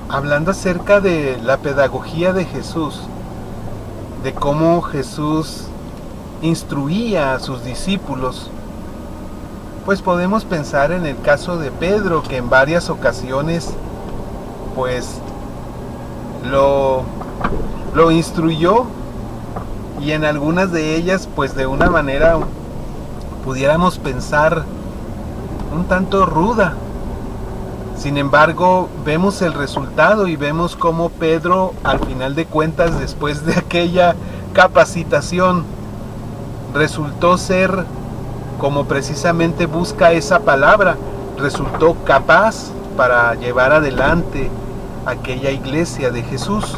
hablando acerca de la pedagogía de Jesús, de cómo Jesús instruía a sus discípulos, pues podemos pensar en el caso de Pedro, que en varias ocasiones pues lo instruyó, y en algunas de ellas pues de una manera pudiéramos pensar un tanto ruda. Sin embargo, vemos el resultado y vemos cómo Pedro, al final de cuentas, después de aquella capacitación, resultó ser, como precisamente busca esa palabra, resultó capaz para llevar adelante aquella iglesia de Jesús.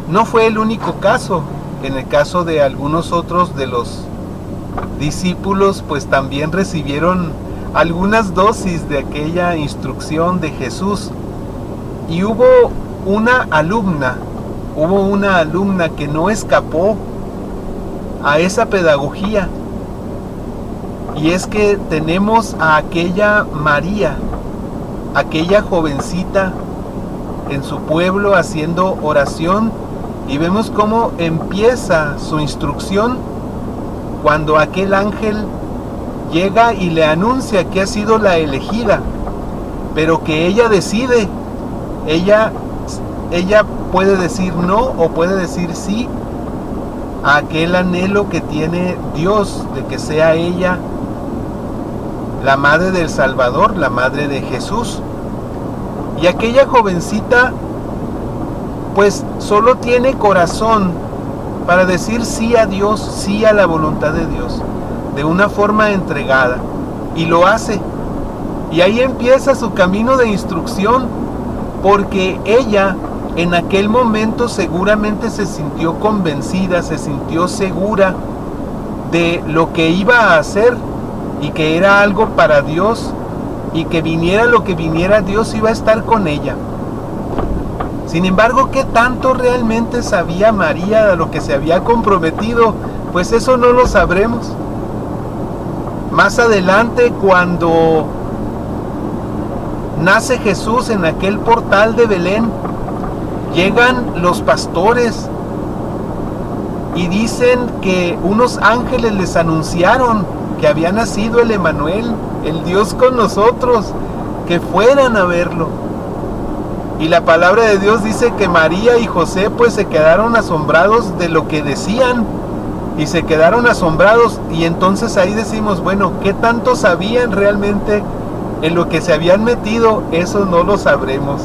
No fue el único caso. En el caso de algunos otros de los discípulos, pues también recibieron algunas dosis de aquella instrucción de Jesús. Y hubo una alumna que no escapó a esa pedagogía. Y es que tenemos a aquella María, aquella jovencita en su pueblo haciendo oración, y vemos cómo empieza su instrucción cuando aquel ángel llega y le anuncia que ha sido la elegida, pero que ella decide. Ella puede decir no o puede decir sí a aquel anhelo que tiene Dios de que sea ella la madre del Salvador, la madre de Jesús. Y aquella jovencita pues solo tiene corazón para decir sí a Dios, sí a la voluntad de Dios, de una forma entregada, y lo hace. Y ahí empieza su camino de instrucción, porque ella en aquel momento seguramente se sintió convencida, se sintió segura de lo que iba a hacer, y que era algo para Dios, y que viniera lo que viniera, Dios iba a estar con ella. Sin embargo, ¿qué tanto realmente sabía María de lo que se había comprometido? Pues eso no lo sabremos. Más adelante, cuando nace Jesús en aquel portal de Belén, llegan los pastores y dicen que unos ángeles les anunciaron que había nacido el Emmanuel, el Dios con nosotros, que fueran a verlo. Y la palabra de Dios dice que María y José pues se quedaron asombrados de lo que decían, y se quedaron asombrados, y entonces ahí decimos, bueno, ¿qué tanto sabían realmente en lo que se habían metido? Eso no lo sabremos.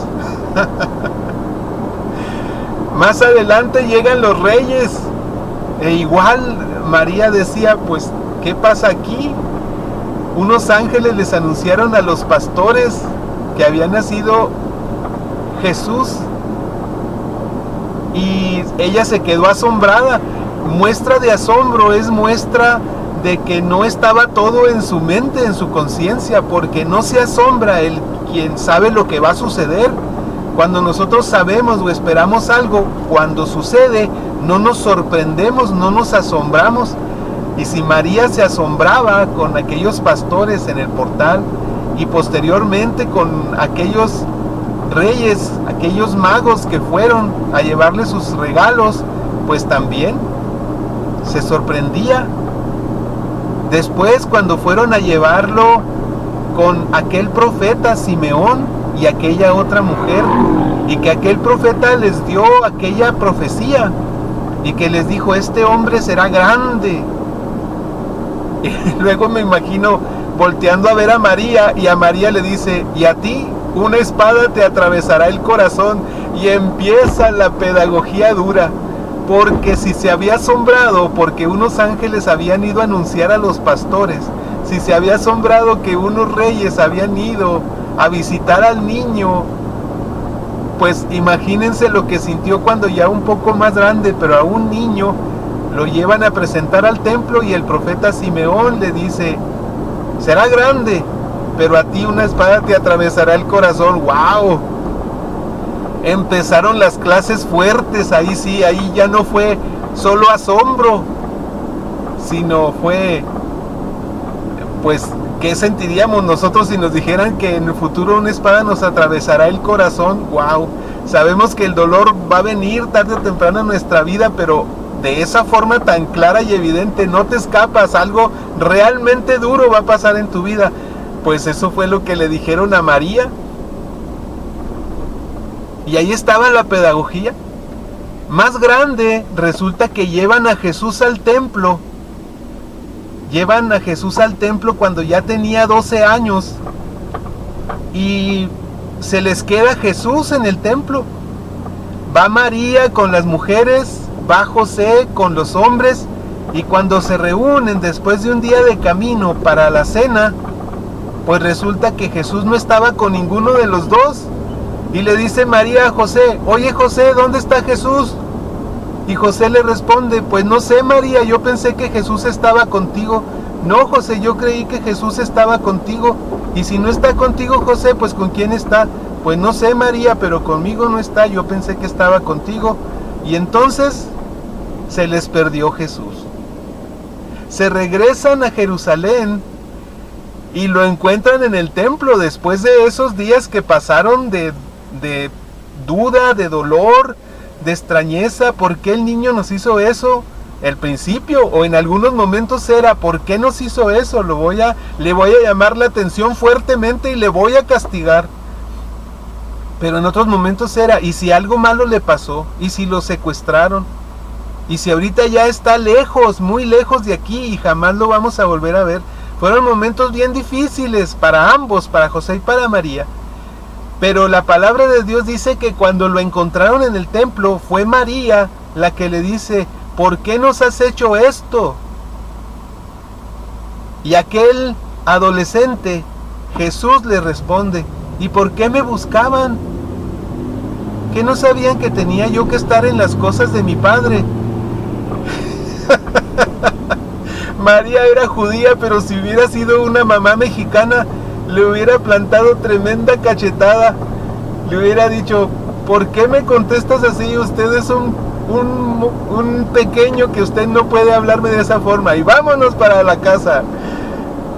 Más adelante llegan los reyes, e igual María decía, pues, ¿qué pasa aquí? Unos ángeles les anunciaron a los pastores que había nacido Jesús, y ella se quedó asombrada. Muestra de asombro es muestra de que no estaba todo en su mente, en su conciencia, porque no se asombra el quien sabe lo que va a suceder. Cuando nosotros sabemos o esperamos algo, cuando sucede, no nos sorprendemos, no nos asombramos. Y si María se asombraba con aquellos pastores en el portal, y posteriormente con aquellos reyes, aquellos magos que fueron a llevarle sus regalos, pues también se sorprendía. Después, cuando fueron a llevarlo con aquel profeta Simeón y aquella otra mujer, y que aquel profeta les dio aquella profecía y que les dijo, este hombre será grande. Y luego me imagino volteando a ver a María, y a María le dice, y a ti una espada te atravesará el corazón. Y empieza la pedagogía dura, porque si se había asombrado porque unos ángeles habían ido a anunciar a los pastores, si se había asombrado que unos reyes habían ido a visitar al niño, pues imagínense lo que sintió cuando ya un poco más grande, pero a un niño lo llevan a presentar al templo, y el profeta Simeón le dice, será grande, pero a ti una espada te atravesará el corazón. ¡Wow! Empezaron las clases fuertes, ahí sí, ahí ya no fue solo asombro, sino fue pues ¿Qué sentiríamos nosotros si nos dijeran que en el futuro una espada nos atravesará el corazón? ¡Wow! Sabemos que el dolor va a venir tarde o temprano en nuestra vida, pero de esa forma tan clara y evidente no te escapas. Algo realmente duro va a pasar en tu vida. Pues eso fue lo que le dijeron a María. Y ahí estaba la pedagogía. Más grande, resulta que llevan a Jesús al templo. Llevan a Jesús al templo cuando ya tenía 12 años. Y se les queda Jesús en el templo. Va María con las mujeres, va José con los hombres, y cuando se reúnen después de un día de camino para la cena, pues resulta que Jesús no estaba con ninguno de los dos. Y le dice María a José: oye José, ¿dónde está Jesús? Y José le responde: pues no sé, María, yo pensé que Jesús estaba contigo. No, José, yo creí que Jesús estaba contigo. Y si no está contigo, José, pues ¿con quién está? Pues no sé, María, pero conmigo no está, yo pensé que estaba contigo. Y entonces se les perdió Jesús. Se regresan a Jerusalén y lo encuentran en el templo después de esos días que pasaron de duda, de dolor, de extrañeza. ¿Por qué el niño nos hizo eso? El principio, o en algunos momentos era: ¿por qué nos hizo eso? Le voy a llamar la atención fuertemente y le voy a castigar. Pero en otros momentos era: ¿y si algo malo le pasó? ¿Y si lo secuestraron? ¿Y si ahorita ya está lejos, muy lejos de aquí y jamás lo vamos a volver a ver? Fueron momentos bien difíciles para ambos, para José y para María. Pero la palabra de Dios dice que cuando lo encontraron en el templo, fue María la que le dice: ¿por qué nos has hecho esto? Y aquel adolescente, Jesús, le responde: ¿y por qué me buscaban? ¿Que no sabían que tenía yo que estar en las cosas de mi Padre? María era judía, pero si hubiera sido una mamá mexicana, le hubiera plantado tremenda cachetada. Le hubiera dicho: ¿por qué me contestas así? Usted es un pequeño, que usted no puede hablarme de esa forma, y vámonos para la casa.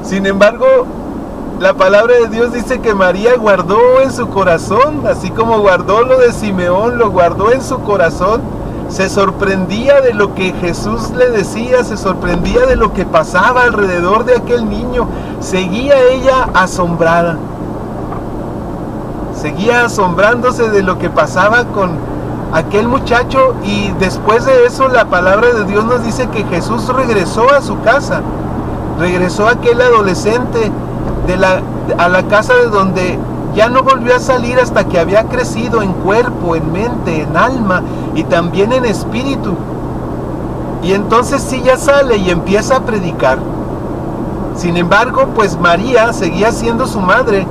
Sin embargo, la palabra de Dios dice que María guardó en su corazón, así como guardó lo de Simeón, lo guardó en su corazón. Se sorprendía de lo que Jesús le decía, se sorprendía de lo que pasaba alrededor de aquel niño. Seguía ella asombrada, seguía asombrándose de lo que pasaba con aquel muchacho. Y después de eso, la palabra de Dios nos dice que Jesús regresó a su casa, regresó aquel adolescente a la casa de donde ya no volvió a salir hasta que había crecido en cuerpo, en mente, en alma y también en espíritu. Y entonces sí, ya sale y empieza a predicar. Sin embargo, pues María seguía siendo su madre.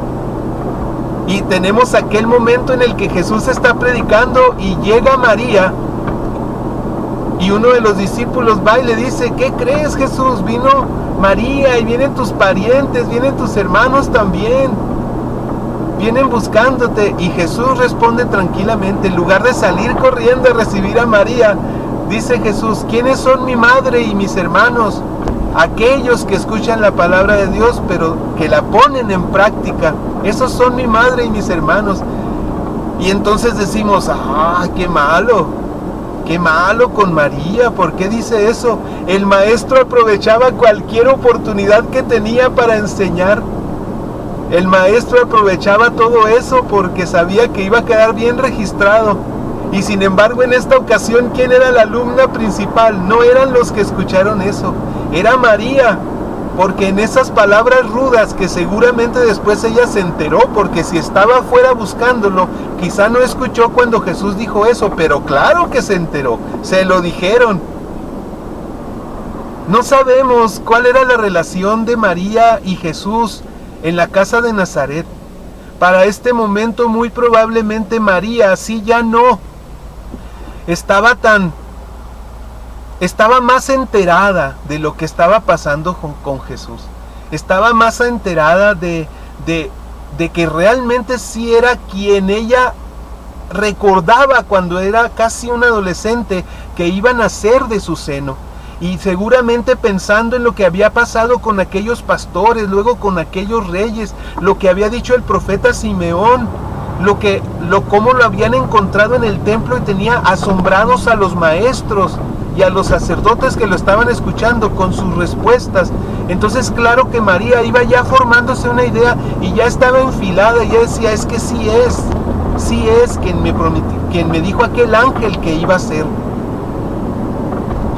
Y tenemos aquel momento en el que Jesús está predicando y llega María, y uno de los discípulos va y le dice: ¿qué crees, Jesús? Vino María y vienen tus parientes, vienen tus hermanos también, vienen buscándote. Y Jesús responde tranquilamente, en lugar de salir corriendo a recibir a María, dice Jesús: ¿quiénes son mi madre y mis hermanos? Aquellos que escuchan la palabra de Dios, pero que la ponen en práctica. Esos son mi madre y mis hermanos. Y entonces decimos: qué malo con María. ¿Por qué dice eso? El maestro aprovechaba cualquier oportunidad que tenía para enseñar. El maestro aprovechaba todo eso porque sabía que iba a quedar bien registrado. Y sin embargo, en esta ocasión, ¿quién era la alumna principal? No eran los que escucharon eso, era María. Porque en esas palabras rudas, que seguramente después ella se enteró, porque si estaba afuera buscándolo, quizá no escuchó cuando Jesús dijo eso, pero claro que se enteró, se lo dijeron. No sabemos cuál era la relación de María y Jesús en la casa de Nazaret. Para este momento, muy probablemente María, así ya no, estaba más enterada de lo que estaba pasando con Jesús. Estaba más enterada de que realmente sí era quien ella recordaba cuando era casi un adolescente, que iba a nacer de su seno. y seguramente pensando en lo que había pasado con aquellos pastores, luego con aquellos reyes, lo que había dicho el profeta Simeón, cómo lo habían encontrado en el templo y tenía asombrados a los maestros y a los sacerdotes que lo estaban escuchando con sus respuestas. Entonces claro que María iba ya formándose una idea y ya estaba enfilada, y ya decía, es que sí es quien me dijo aquel ángel que iba a ser.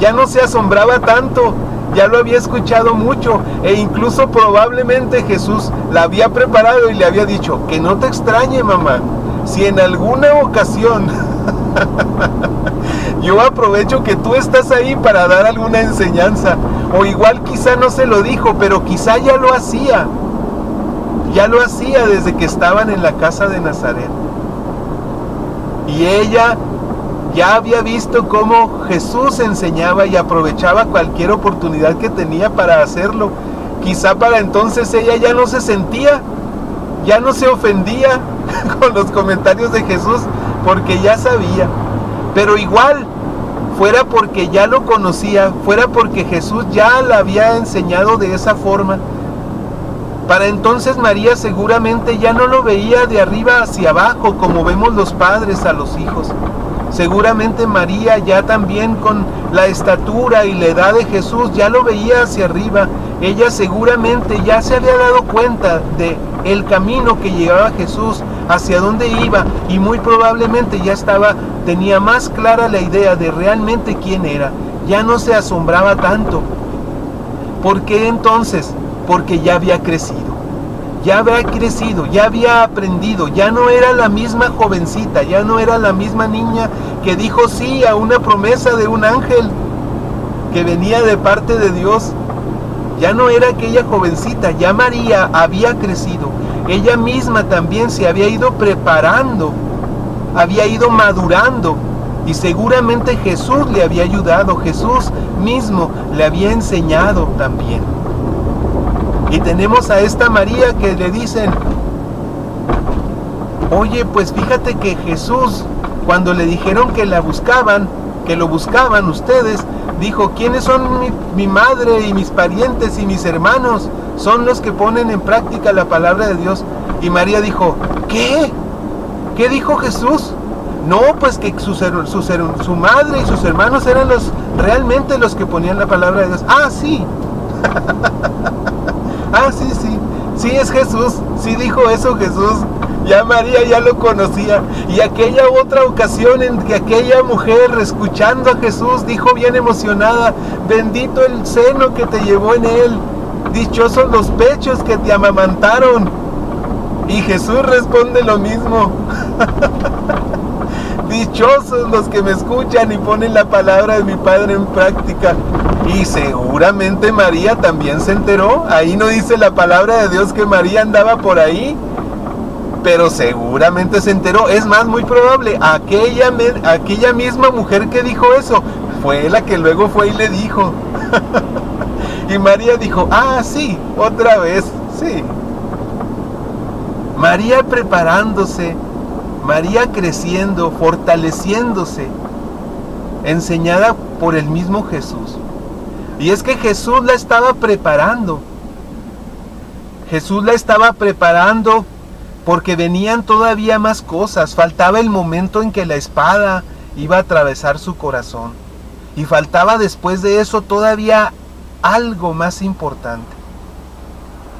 Ya no se asombraba tanto, ya lo había escuchado mucho, e incluso probablemente Jesús la había preparado y le había dicho, que no te extrañe, mamá, si en alguna ocasión yo aprovecho que tú estás ahí para dar alguna enseñanza, o igual quizá no se lo dijo, pero quizá ya lo hacía desde que estaban en la casa de Nazaret. Y ella ya había visto cómo Jesús enseñaba y aprovechaba cualquier oportunidad que tenía para hacerlo. Quizá para entonces ella ya no se sentía, ya no se ofendía con los comentarios de Jesús, porque ya sabía. Pero igual, fuera porque ya lo conocía, fuera porque Jesús ya la había enseñado de esa forma, para entonces María seguramente ya no lo veía de arriba hacia abajo como vemos los padres a los hijos. Seguramente María ya también con la estatura y la edad de Jesús ya lo veía hacia arriba. Ella seguramente ya se había dado cuenta de el camino que llevaba Jesús, hacia dónde iba, y muy probablemente ya tenía más clara la idea de realmente quién era. Ya no se asombraba tanto. ¿Por qué entonces? Porque ya había crecido, ya había aprendido, ya no era la misma jovencita, ya no era la misma niña que dijo sí a una promesa de un ángel que venía de parte de Dios. Ya no era aquella jovencita, ya María había crecido, ella misma también se había ido preparando, había ido madurando, y seguramente Jesús le había ayudado, Jesús mismo le había enseñado también. Y tenemos a esta María que le dicen, oye, pues fíjate que Jesús, cuando le dijeron que lo buscaban ustedes, dijo, ¿quiénes son mi madre y mis parientes y mis hermanos? Son los que ponen en práctica la palabra de Dios. Y María dijo, ¿qué? ¿Qué dijo Jesús? No, pues que su madre y sus hermanos eran realmente los que ponían la palabra de Dios. Ah, sí. Ah, sí es Jesús, sí dijo eso Jesús, ya María ya lo conocía. Y aquella otra ocasión en que aquella mujer, escuchando a Jesús, dijo bien emocionada, bendito el seno que te llevó en él, dichosos los pechos que te amamantaron. Y Jesús responde lo mismo, dichosos los que me escuchan y ponen la palabra de mi Padre en práctica. Y seguramente María también se enteró. Ahí no dice la palabra de Dios que María andaba por ahí, pero seguramente se enteró. Es más, muy probable, aquella misma mujer que dijo eso fue la que luego fue y le dijo. Y María dijo, ah, sí, otra vez, sí. María preparándose, María creciendo, fortaleciéndose, enseñada por el mismo Jesús. Y es que Jesús la estaba preparando. Jesús la estaba preparando porque venían todavía más cosas. Faltaba el momento en que la espada iba a atravesar su corazón. Y faltaba después de eso todavía algo más importante.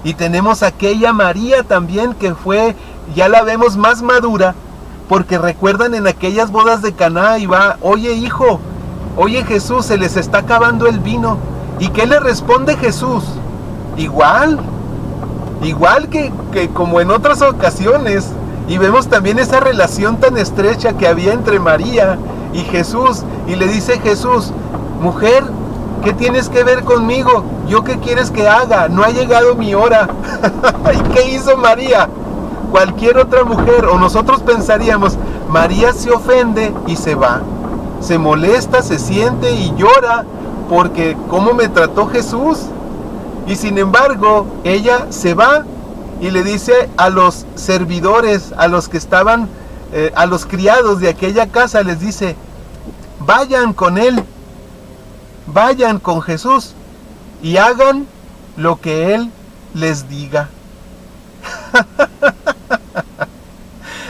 Y tenemos aquella María también que fue, ya la vemos más madura, porque recuerdan en aquellas bodas de Caná y va, oye hijo, oye Jesús, se les está acabando el vino. ¿Y qué le responde Jesús? Igual que como en otras ocasiones. Y vemos también esa relación tan estrecha que había entre María y Jesús. Y le dice Jesús, mujer, ¿qué tienes que ver conmigo? ¿Yo qué quieres que haga? No ha llegado mi hora. ¿Y qué hizo María? Cualquier otra mujer, o nosotros pensaríamos, María se ofende y se va. Se molesta, se siente y llora porque ¿cómo me trató Jesús? Y sin embargo, ella se va y le dice a los servidores, a los que estaban, a los criados de aquella casa, les dice, vayan con él vayan con Jesús y hagan lo que Él les diga.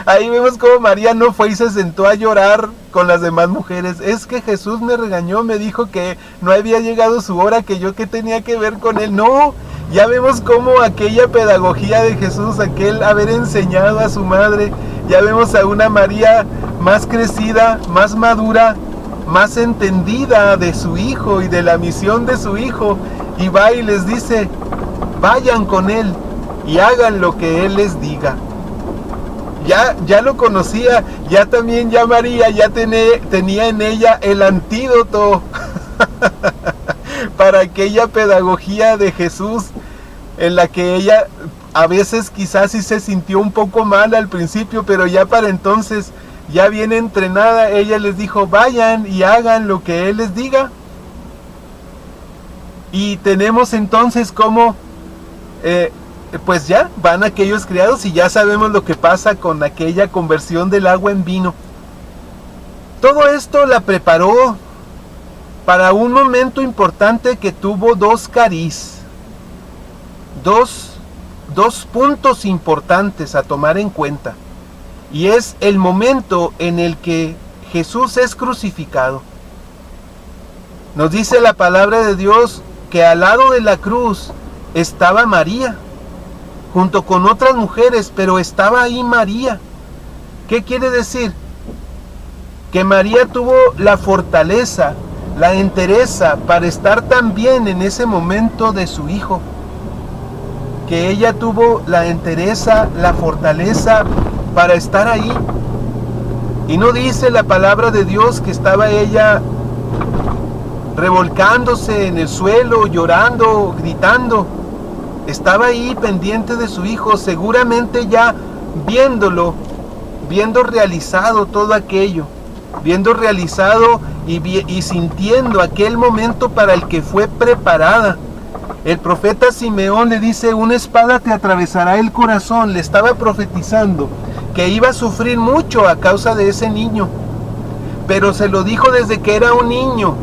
Ahí vemos cómo María no fue y se sentó a llorar con las demás mujeres. Es que Jesús me regañó, me dijo que no había llegado su hora, que yo qué tenía que ver con Él. No, ya vemos cómo aquella pedagogía de Jesús, aquel haber enseñado a su madre, ya vemos a una María más crecida, más madura, más entendida de su hijo y de la misión de su hijo. Y va y les dice, vayan con Él y hagan lo que Él les diga. Ya lo conocía, ya también ya María ya tenía en ella el antídoto para aquella pedagogía de Jesús, en la que ella a veces quizás sí se sintió un poco mal al principio, pero ya para entonces, ya bien entrenada, ella les dijo, vayan y hagan lo que Él les diga. Y tenemos entonces como pues ya van aquellos criados y ya sabemos lo que pasa con aquella conversión del agua en vino. Todo esto la preparó para un momento importante que tuvo dos cariz, dos puntos importantes a tomar en cuenta, y es el momento en el que Jesús es crucificado. Nos dice la palabra de Dios que al lado de la cruz estaba María, junto con otras mujeres, pero estaba ahí María. ¿Qué quiere decir? Que María tuvo la fortaleza, la entereza para estar también en ese momento de su hijo. Que ella tuvo la entereza, la fortaleza para estar ahí. Y no dice la palabra de Dios que estaba ella revolcándose en el suelo, llorando, gritando. Estaba ahí pendiente de su hijo, seguramente ya viendo realizado todo aquello, viendo realizado y sintiendo aquel momento para el que fue preparada. El profeta Simeón le dice, una espada te atravesará el corazón. Le estaba profetizando que iba a sufrir mucho a causa de ese niño, pero se lo dijo desde que era un niño,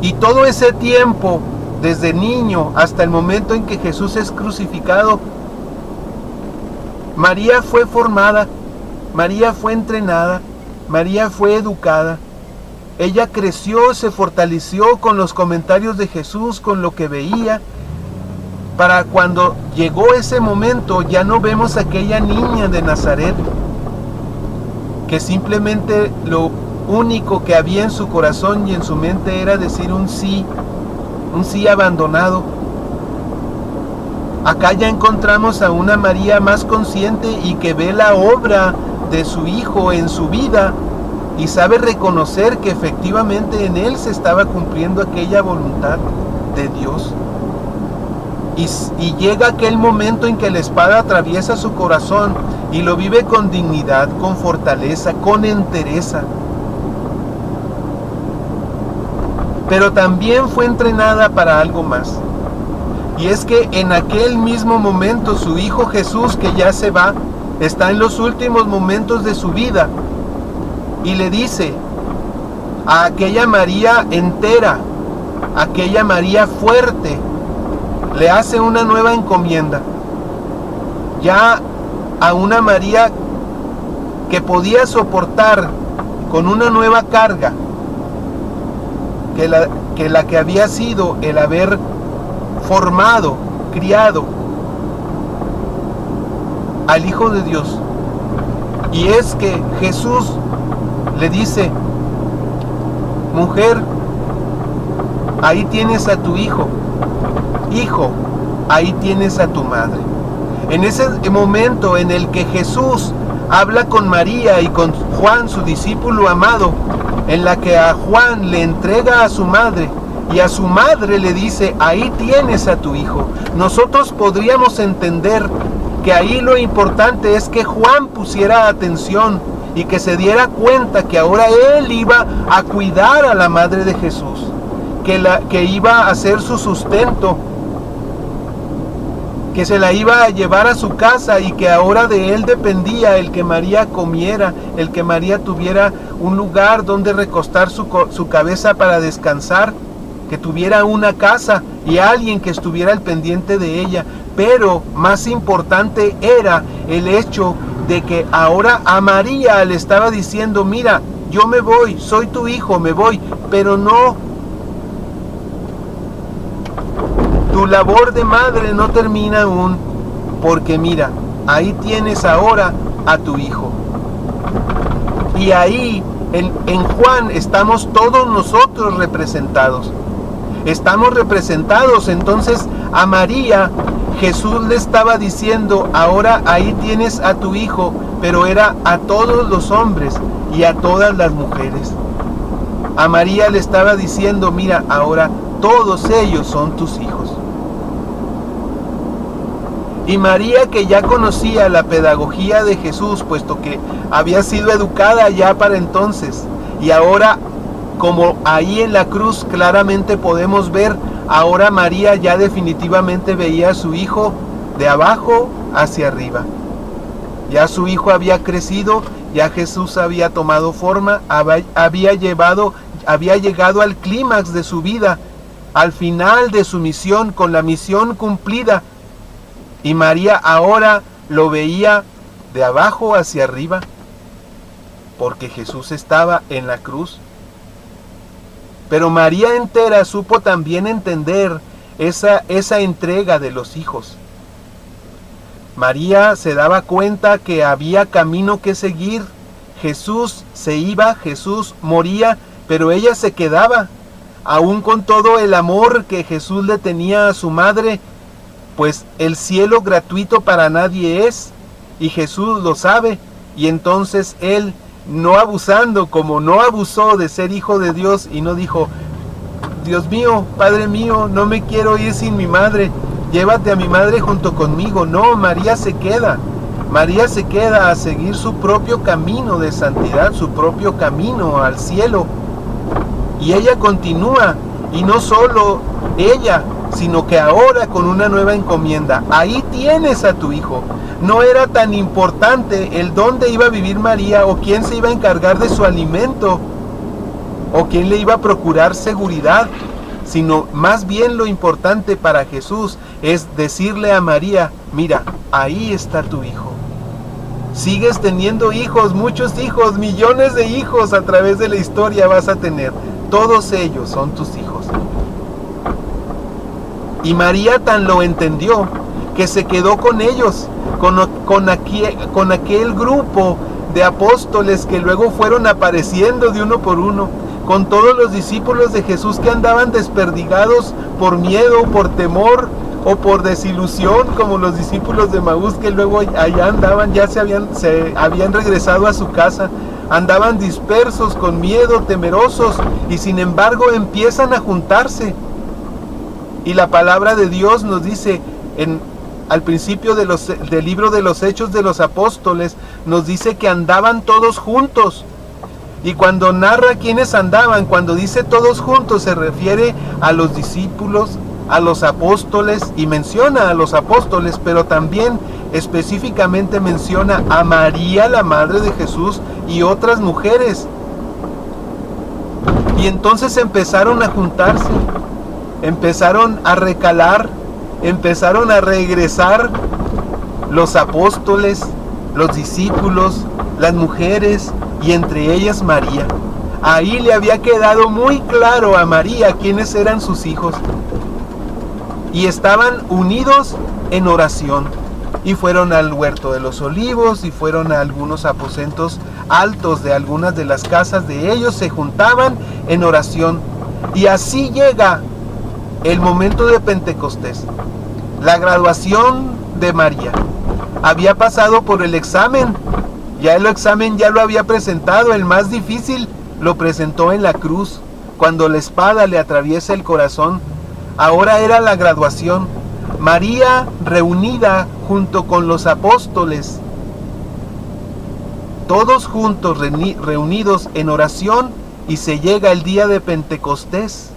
y todo ese tiempo, desde niño hasta el momento en que Jesús es crucificado, María fue formada, María fue entrenada, María fue educada. Ella creció, se fortaleció con los comentarios de Jesús, con lo que veía. Para cuando llegó ese momento, ya no vemos a aquella niña de Nazaret, que simplemente lo único que había en su corazón y en su mente era decir un sí abandonado. Acá ya encontramos a una María más consciente y que ve la obra de su hijo en su vida y sabe reconocer que efectivamente en él se estaba cumpliendo aquella voluntad de Dios. Y llega aquel momento en que la espada atraviesa su corazón y lo vive con dignidad, con fortaleza, con entereza. Pero también fue entrenada para algo más. Y es que en aquel mismo momento su hijo Jesús, que ya se va, está en los últimos momentos de su vida, y le dice a aquella María entera, aquella María fuerte, le hace una nueva encomienda. Ya a una María que podía soportar con una nueva carga que la que había sido el haber formado, criado al Hijo de Dios. Y es que Jesús le dice, mujer, ahí tienes a tu hijo. Hijo, ahí tienes a tu madre. En ese momento en el que Jesús habla con María y con Juan, su discípulo amado, en la que a Juan le entrega a su madre y a su madre le dice, ahí tienes a tu hijo. Nosotros podríamos entender que ahí lo importante es que Juan pusiera atención y que se diera cuenta que ahora él iba a cuidar a la madre de Jesús, que iba a ser su sustento, que se la iba a llevar a su casa y que ahora de él dependía el que María comiera, el que María tuviera un lugar donde recostar su cabeza para descansar. que tuviera una casa y alguien que estuviera al pendiente de ella. Pero más importante era el hecho de que ahora a María le estaba diciendo, mira, yo me voy, soy tu hijo, me voy, pero no, tu labor de madre no termina aún, porque mira, ahí tienes ahora a tu hijo. Y ahí en Juan estamos todos nosotros representados. Estamos representados. Entonces a María Jesús le estaba diciendo, ahora ahí tienes a tu hijo, pero era a todos los hombres y a todas las mujeres. A María le estaba diciendo, mira, ahora todos ellos son tus hijos. Y María, que ya conocía la pedagogía de Jesús, puesto que había sido educada ya para entonces, y ahora, como ahí en la cruz claramente podemos ver, ahora María ya definitivamente veía a su hijo de abajo hacia arriba. Ya su hijo había crecido, ya Jesús había tomado forma, había llegado al clímax de su vida, al final de su misión, con la misión cumplida. Y María ahora lo veía de abajo hacia arriba, porque Jesús estaba en la cruz. Pero María entera supo también entender esa entrega de los hijos. María se daba cuenta que había camino que seguir. Jesús se iba, Jesús moría, pero ella se quedaba. Aún con todo el amor que Jesús le tenía a su madre, pues el cielo gratuito para nadie es, y Jesús lo sabe, y entonces él, no abusando, como no abusó de ser hijo de Dios, y no dijo, Dios mío, Padre mío, no me quiero ir sin mi madre, llévate a mi madre junto conmigo. No, María se queda a seguir su propio camino de santidad, su propio camino al cielo, y ella continúa, y no solo ella, sino que ahora con una nueva encomienda. Ahí tienes a tu hijo. No era tan importante el dónde iba a vivir María, o quién se iba a encargar de su alimento, o quién le iba a procurar seguridad, sino más bien lo importante para Jesús es decirle a María, mira, ahí está tu hijo. Sigues teniendo hijos, muchos hijos, millones de hijos a través de la historia vas a tener. Todos ellos son tus hijos. Y María tan lo entendió que se quedó con ellos, con aquel grupo de apóstoles que luego fueron apareciendo de uno por uno, con todos los discípulos de Jesús que andaban desperdigados por miedo, por temor o por desilusión, como los discípulos de Maús que luego allá andaban, ya se habían regresado a su casa, andaban dispersos, con miedo, temerosos, y sin embargo empiezan a juntarse. Y la palabra de Dios nos dice, al principio del libro de los Hechos de los Apóstoles, nos dice que andaban todos juntos. Y cuando narra quiénes andaban, cuando dice todos juntos, se refiere a los discípulos, a los apóstoles, y menciona a los apóstoles, pero también específicamente menciona a María, la madre de Jesús, y otras mujeres. Y entonces empezaron a juntarse, empezaron a recalar, empezaron a regresar los apóstoles, los discípulos, las mujeres, y entre ellas María. Ahí le había quedado muy claro a María quiénes eran sus hijos, y estaban unidos en oración, y fueron al huerto de los olivos, y fueron a algunos aposentos altos de algunas de las casas de ellos, se juntaban en oración. Y así llega el momento de Pentecostés, la graduación de María. Había pasado por el examen, ya el examen ya lo había presentado, el más difícil lo presentó en la cruz, cuando la espada le atraviesa el corazón. Ahora era la graduación. María reunida junto con los apóstoles, todos juntos reunidos en oración, y se llega el día de Pentecostés.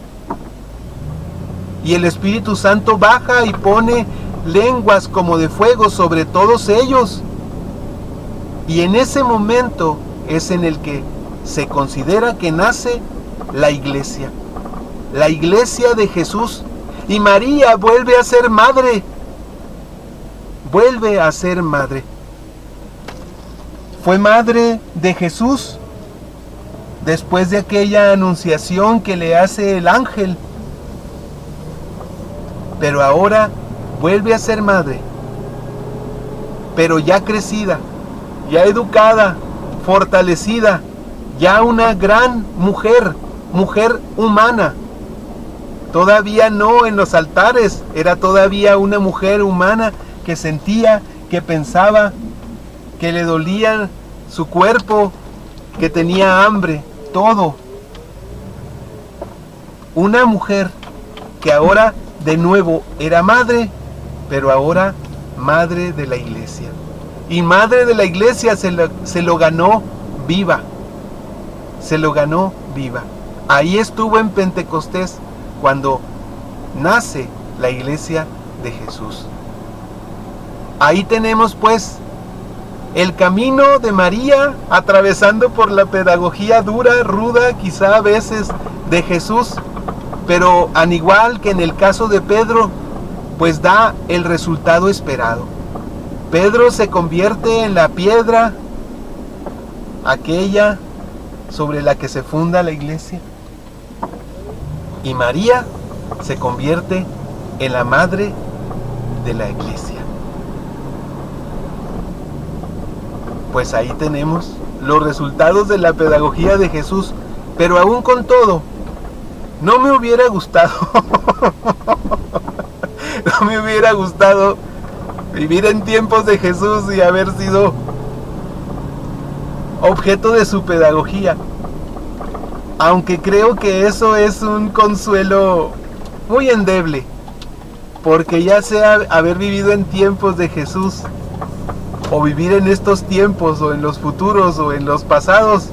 Y el Espíritu Santo baja y pone lenguas como de fuego sobre todos ellos. Y en ese momento es en el que se considera que nace la iglesia. la iglesia de Jesús. Y María vuelve a ser madre. Vuelve a ser madre. Fue madre de Jesús después de aquella anunciación que le hace el ángel. Pero ahora vuelve a ser madre. Pero ya crecida, ya educada, fortalecida, ya una gran mujer, mujer humana. Todavía no en los altares, era todavía una mujer humana que sentía, que pensaba, que le dolía su cuerpo, que tenía hambre, todo. Una mujer que ahora de nuevo era madre, pero ahora madre de la iglesia. Y madre de la iglesia se lo ganó viva. Se lo ganó viva. Ahí estuvo en Pentecostés cuando nace la iglesia de Jesús. Ahí tenemos pues el camino de María atravesando por la pedagogía dura, ruda, quizá a veces de Jesús, pero al igual que en el caso de Pedro, pues da el resultado esperado. Pedro se convierte en la piedra, aquella sobre la que se funda la iglesia. Y María se convierte en la madre de la iglesia. Pues ahí tenemos los resultados de la pedagogía de Jesús. Pero aún con todo, no me hubiera gustado no me hubiera gustado vivir en tiempos de Jesús y haber sido objeto de su pedagogía. Aunque creo que eso es un consuelo muy endeble, porque ya sea haber vivido en tiempos de Jesús, o vivir en estos tiempos, o en los futuros, o en los pasados,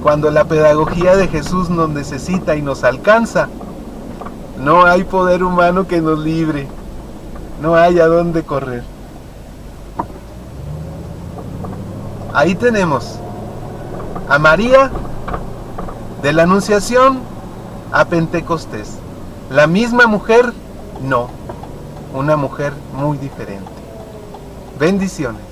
cuando la pedagogía de Jesús nos necesita y nos alcanza, no hay poder humano que nos libre, no hay a dónde correr. Ahí tenemos a María de la Anunciación a Pentecostés. La misma mujer, no, una mujer muy diferente. Bendiciones.